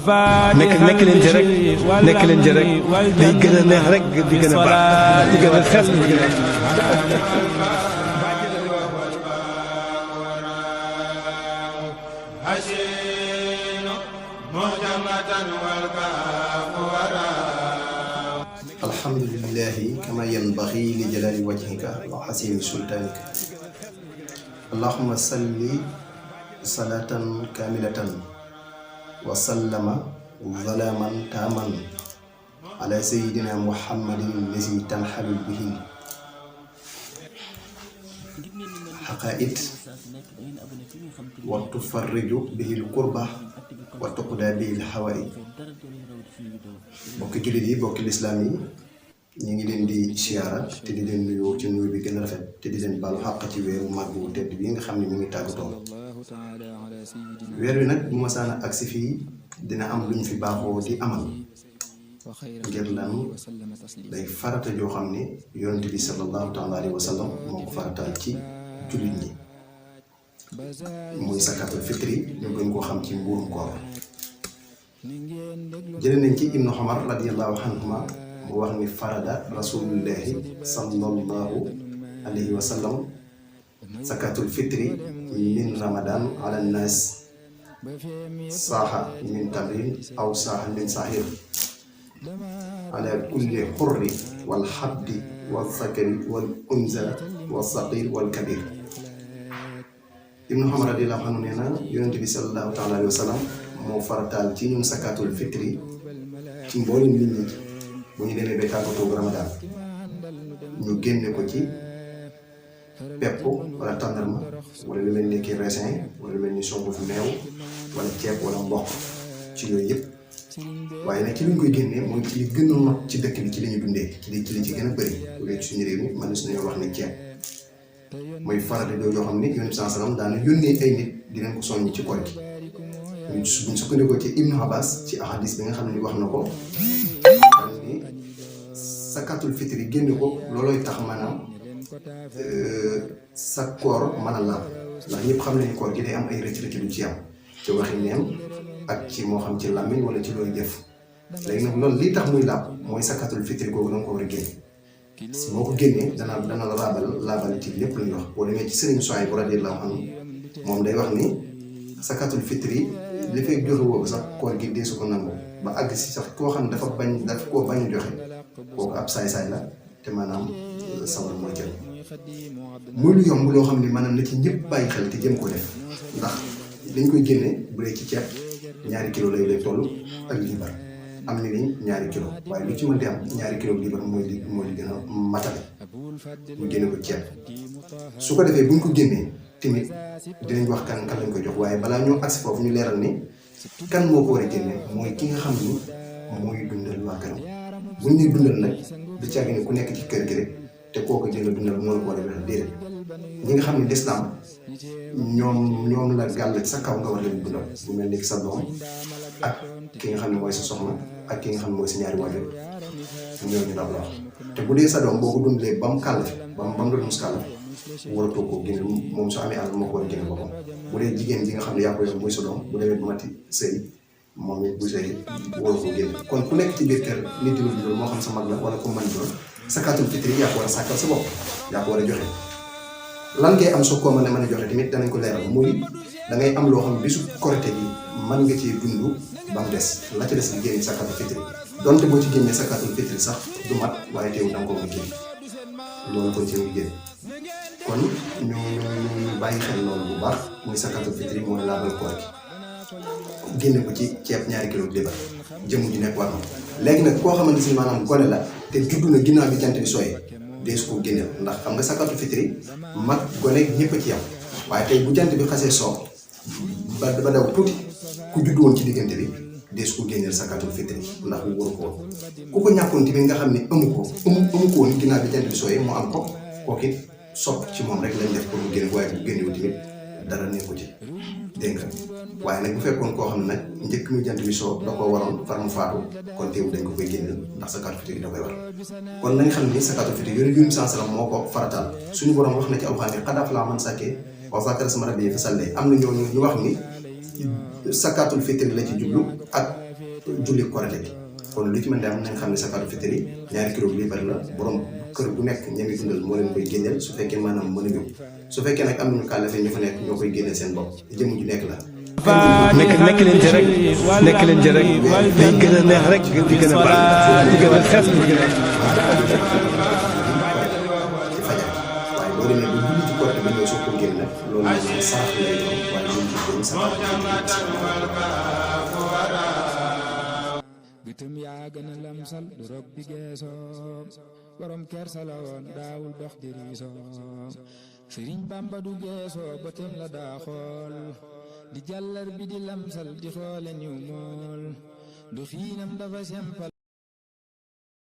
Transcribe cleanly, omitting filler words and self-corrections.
nekk leen ci rek day gën a neex rek di gën a baax di gën a xees di gën a alhamdulillahi kama yanbaghi li jalali wajhika wa hasini sultanika allahumma salli salatan kamilatan wa sallama zalaman taman ala sayyidina muhammadin allazi tanhalu bihi haqa'id wa tufarriju bihi al-kurba wa tuqda bihi al-hawaa'ij. bokki jullit yi bokki lislaam yi ñu ngi leen di siyaara te di leen nuyoo ci nuyu bi gën a rafet te di leen baalu xàq ci weeru màgg wu tedd bi nga xam ne mu ngi tàggatoo. weer wi nag bu ma saana agsi fii dina am lu ñu fi baaxoo di amal ngir lan day farata joo xam ne yonent bi sallallahu taala alayhi wa sallam moo ko farataal ci jullit ñi muy zakatul fitri ñu gën koo xam ci mbuurum koor. jële nañ ci ibnu Umar radiyallahu anhuma mu wax ni farada rasulullahi sallallahu alayhi wa sallam zakatul fitri min ramadan ala nnaas saaxa min tamrin aw saaxa min sahir ala kulli xurri wal xabdi wal zakari wal unza wal saqir wal kabir. ibnu Umar radiyallahu anhu nee na yonente bi sallallahu taala alayhi wa sallam moo farataal ci ñun zakatul fitri ci mboolem nit ñi bu ñu demee ba tàggatoo ramadan ñu génne ko ci pepp wala tàndarma wala lu mel ni ki raisin wala lu mel ni sunguf meew wala ceeb wala mboq ci yooyu yëpp. waaye nag ci li ñu koy génnee mooy ci li gën a not ci dëkk bi ci li ñu dundee ci li ci gën a bëri bu dee ci suñu réew mi mën na suñu wax ni ceeb mooy farata joo xam ne yonent bi sallam daana yónnee ay nit di leen ko soññ ci koor gi. buñ sukkandikoo ci Ibnu Abbas ci ahadis bi nga xam ne wax na ko xam ni zakatul fitri génne ko loolooy tax maanaam sa koor mën a laab ndax ñëpp xam nañu koor gi day am ay rëcc-rëcc lu ci am ci waxi neen ak ci moo xam ci làmmiñ wala ci looy jëf léegi nag loolu lii tax muy laab mooy zakatul fitri googu da nga ko war a génne si moo ko génnee dana la laabal ci lépp lu ñu wax boo demee ci Sëriñ Suhaybu radiyallahu anhu moom day wax ni zakatul fitri li fay joxe woowu sax koor gi deesu ko nangu ba àgg si sax koo xam ne daf koo bañ a joxe kooku ab saay-saay la te maanaam sawar mooy jël muy lu yomb loo xam ne maanaam na ci ñëpp bàyyi xel te jëm ko def ndax dañ koy génne bu dee ci ceeb 2 kilo lay toll ak liibar am na ni 2 kilo waaye lu ci mën di am 2 kilo liibar mooy li gën a matale ñu génne ko ceeb su ko defee buñ ko génnee tamit dinañ wax kan lañ koy jox waaye balaa ñoo agsi foofu ñu leeral ni kan moo ko war a génne mooy ki nga xam ni mooy dundal waa këram bu ñu nee dundal nag du caagi ne ku nekk ci kër gi rek te kooku jël dundal moo la ko war a joxe déedéet ñi nga xam ne lislaam ñoom la gàll sa kaw nga war leen dundal bu mel ni sa doom ak ki nga xam ne mooy sa soxna ak ki nga xam ne mooy sa ñaari waajur ñooñu daw la wax te bu dee sa doom boo ko dundalee ba mu kàll ba mu doon mus kàll waratoo koo génne moom su amee àll moo ko war a génne boppam bu dee jigéen ji nga xam ne yaa ko yor muy sa doom bu demee ba mati sëy moom it bu sëy waroo koo génne kon ku nekk ci biir kër nit ñi dundal moo xam sa mag la wala ku mën doon zakatul fitri yaa ko war a sàkkal sa bopp yaa ko war a joxe. lan ngay am soo koo mën a joxe tamit danañ ko leeral muy da ngay am loo xam ne bisu korite bi mën nga cee dund ba mu des la ca des di génne zakatul fitri donte boo ci génnee zakatul fitri sax du mat waaye teewul da nga ko mën a génne loolu kon ci mu génn kon ñu bàyyi xel loolu bu baax muy zakatul fitri mooy laabal koor gi génne ko ci ceeb 2 kilo liibar jëmm ji nekk war na léegi nag koo xamante si maanaam gone la te juddu na ginnaaw bi jant bi sooyee dees ko génneel ndax xam nga zakatul fitri mag gone ñëpp a ci yam waaye tey bu jant bi xasee soo ba daw tuuti ku juddu woon ci diggante bi dees ko génneel zakatul fitri ndax mu waru ko woon ku ko ñàkkoon tamit nga xam ne amu ko woon ginnaaw bi jant bi sooyee mu am ko kooku it sopp ci moom rek lañ def pour mu génn waaye bu génnewul tamit dara nekku ci dégg nga waaye nag bu fekkoon koo xam ne nag njëkk mu jant bi soo da koo waroon far mu faatu kon teewul dañ ko koy génneel ndax zakatul fitri da koy war kon nañ xam ni zakatul fitri yooyu sallam moo ko farataal suñu borom wax na ci alxuraan qad aflaha man zakkaahaa wa zakara isma rabbihi fa sallaa am na ñooñu ñu wax ni sakaatul fitri la ci jublu ak julli korite bi kon lu ci mën di am nañ xam ne sakaatul fitri ñaari kilo liibar la borom kër bu nekk ñami dundal moo leen koy génneel su fekkee maanaam mënuñu su fekkee nag am nañu kàllafe ñu fa nekk ñoo koy génneel seen bopp jëmm ju nekk la nekk leen ci rek nekk leen ci rek day gën a neex rek di gën a baax di gën a xees di gën a ci fajar waaye boo demee bu julli ci korite bi ñëw soo ko génn nag loolu moom sarax lay doon waaye loolu ci génn bitum yaa gën a lamsal du rog bi geesoo borom kersa la woon daawul dox di riisoo Sëriñ Bamba du geesoo bëtam la daa xool di jàllar bi di lamsal di xoole niw mool du xiinam dafa sempal